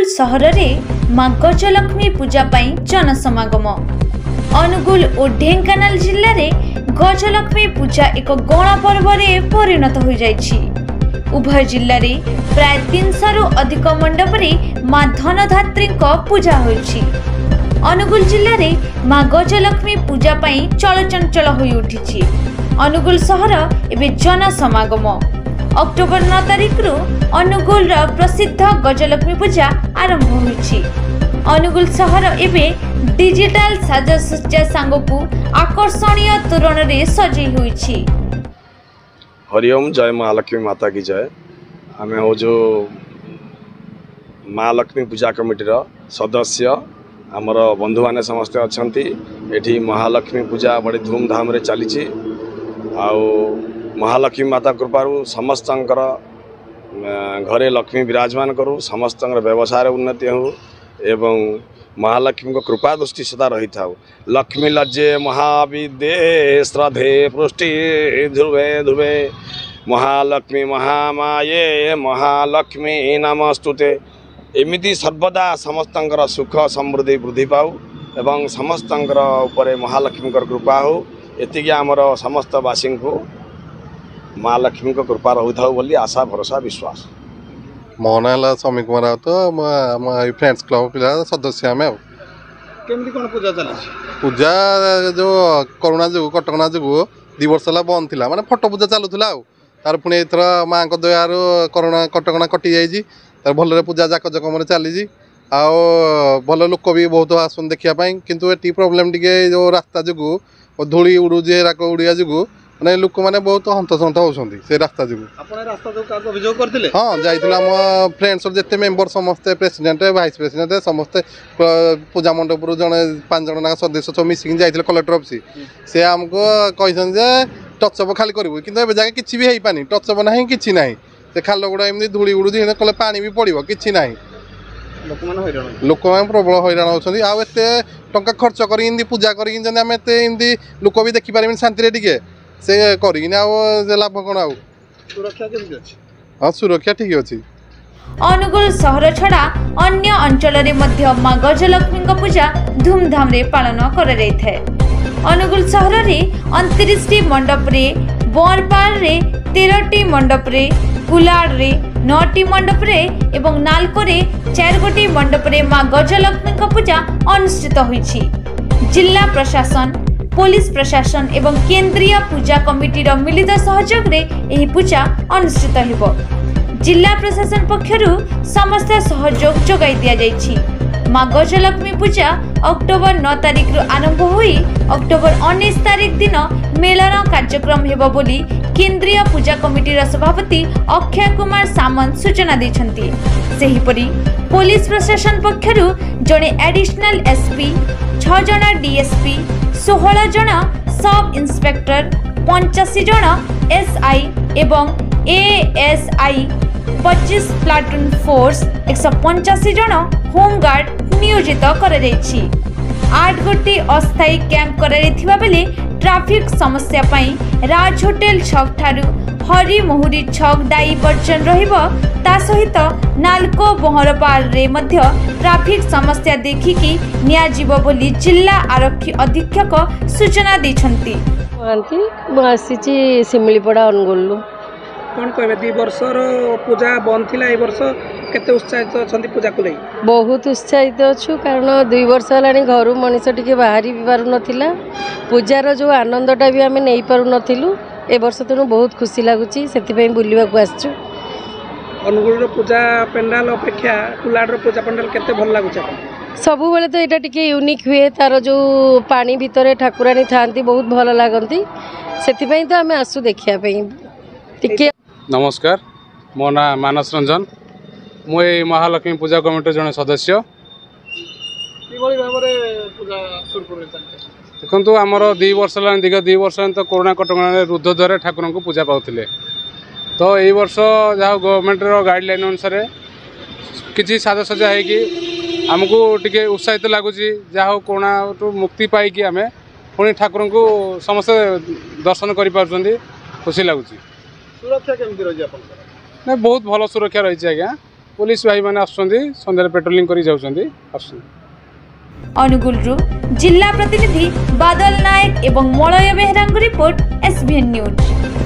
सहर में मां गजलक्ष्मी पूजा पाई जनसमागम। अनुगुल और ढेंकानाल जिले में गजलक्ष्मी पूजा एक गणपर्व में परिणत हो जाइछि। उभय जिले में प्राय 300 रु अधिक मंडप में मां धनधात्री पूजा होइछि। अनुगुल जिले में मां गजलक्ष्मी पूजा पाई चलचंचल हो उठिछि। अनुगुल सहर एवं जनसमागम। अक्टोबर 9 तारिख रु अनुगुल प्रसिद्ध गजलक्ष्मी पूजा आरंभ होइछि। अनुगुल सहर एवं डिजिटल साजसज्जा सांगकु आकर्षणीय तोरण रे सजई होइछि। हरिओम, जय महालक्ष्मी माता की जय। आमे हो जो महालक्ष्मी पूजा कमिटी सदस्य आमर बंधु माने समस्त अछंती। एठी महालक्ष्मी पूजा बड़ी धूमधाम रे चली। महालक्ष्मी माता कृपारू समस्त घरे लक्ष्मी विराजमान करूँ, समस्त व्यवसाय उन्नति हो एवं महालक्ष्मी को कृपा दृष्टि सदा रही था। लक्ष्मी लज्जे महाविद्ये श्रद्धे पृष्टि ध्रुवे ध्रुवे महालक्ष्मी महामाये महालक्ष्मी नमस्तुते। एमिति सर्वदा समस्त सुख समृद्धि वृद्धि पाऊ एवं समस्त महालक्ष्मी कृपा हो। एतिकी आमर समस्त वासी को माँ लक्ष्मी को कृपा रही था बोली आशा भरोसा विश्वास। मो ना स्वामी कुमार राउत, फ्रेंड्स क्लब पिला सदस्य आम। पूजा चली पूजा जो कोरोना जो कटकणा जो 2 वर्ष है बंद थी, माने फटो पूजा चलुला। तार पुणी एथर माँ दयार कोरोना कटकणा कटि जाइए, तार भल पूजा जाक जकम चली। भल लोक भी बहुत आसन देखापी, किंतु ये प्रोब्लेम टी जो रास्ता जो धूली उड़ूजे उड़िया जो मैंने लोक मैंने बहुत हंतसंत होती से रास्ता जो। हाँ जाइए आम फ्रेंड्स जिते मेम्बर समस्ते प्रेसिडेंट वाइस प्रेसिडेंट समस्ते पूजा मंडप जड़े 5 जन सदस्य सब मिसिक जाइए कलेक्टर ऑफिस। से आमको कहते टचअप खाली करूँ, कि जाके किसी भी पानी टचअप ना कि ना से खाल गुड़ा एमती धूली उड़ूजी कले पानी भी पड़ो कि ना। लोक मैंने प्रबल हैरान होती। आते टंका खर्च कर पूजा करमती लोक भी देखिपारे शांति टे से करना लाभ कौन आ सुरक्षा ठीक अच्छी। अनुगुल सहर छड़ा अन्य अंचल रे मध्य मां गजलक्ष्मी पूजा धूमधाम रे पालन करा जाय थाए। अनुगुल सहर रे 29 टी मंडप रे, बोरपाल रे 13 टी मंडप रे, कुलाड़ रे 9 टी मंडप रे एवं नालको रे 4 गोटी मंडप रे मां गजलक्ष्मी पूजा अनुष्ठित होइछि। जिला प्रशासन, पुलिस प्रशासन एवं केंद्रीय पूजा कमिटी मिलित सहयोग रे एही पूजा अनुष्ठित हेबो। जिला प्रशासन पक्षरु समस्त सहयोग जोगाई दिया जाइछि। मां गजलक्ष्मी पूजा अक्टोबर 9 तारिख रु आरंभ होई अक्टोबर 19 तारिख दिन मेलन कार्यक्रम हेबो बोली केंद्रीय पूजा कमिटी सभापति अक्षय कुमार सामंत सूचना दैछन्ति। सेहिपरि पुलिस प्रशासन पक्षरु जणे एडिशनल एसपी, 6 जण डीएसपी, 16 जन सब इंस्पेक्टर, 85 जन एसआई एवं एएसआई, 25 प्लाटून फोर्स, 185 जन होमगार्ड नियोजित करा जायछि। 8 गोटी अस्थायी कैंप करा बेले ट्रैफिक समस्या पाई राज होटेल छक ठारू हरी मोहुरी छक डाइवर्जन रहिबो। ता सहित नालको बहरपाल रे मध्य ट्रैफिक समस्या देखिकी निया जीवो बोली जिला आरक्षी अधीक्षक सूचना दैछन्ति। आसीची सिमलीपड़ा अनुगुल। कौन कहबे 2 वर्षर पूजा बंद थिला, ए वर्ष केते उत्साहित अछंती पूजा को लई? बहुत उत्साहित अछु, कारण 2 वर्ष हलानी घर मनीष टिके बाहरी पारु नथिला। पूजार जो आनंदटा भी आमे नै पारु नथिलु। ए वर्ष तेणु बहुत खुशी लगुच से बुलवा को आसचु। अनुगुल पूजा पेंडाल अपेक्षा कुलाड़ पूजा पेंडाल केते भल लगुच? सबु बेले तो एटा टिके यूनिक हुए, तार जो पानी भितर ठाकुरानी थांती बहुत भल लगती, से तो आम आसु देखिया टिके। नमस्कार, मो ना मानस रंजन, मुझे महालक्ष्मी पूजा कमिटी जड़े सदस्य। देखो आमर 2 वर्ष है, दीर्घ 2 वर्ष तो कोरोना कटक रुद्ध द्वारा ठाकुर को पूजा पाते। तो यही वर्ष जहाँ गवर्नमेंट गाइडलाइन अनुसार किसी साजसज्जा होगी आमको टिके उत्साहित लगुच, जहाँ कोरोना मुक्ति पाई आम पुणी ठाकुर को समस्त दर्शन कर खुशी लगुच। सुरक्षा केमती रही? नहीं बहुत भल सुरक्षा रही आज्ञा। पुलिस भाई मैंने सन्ध्या पेट्रोलिंग कर अनुगुलरू जिला प्रतिनिधि बादल नायक एवं Malay Behera report SBN news.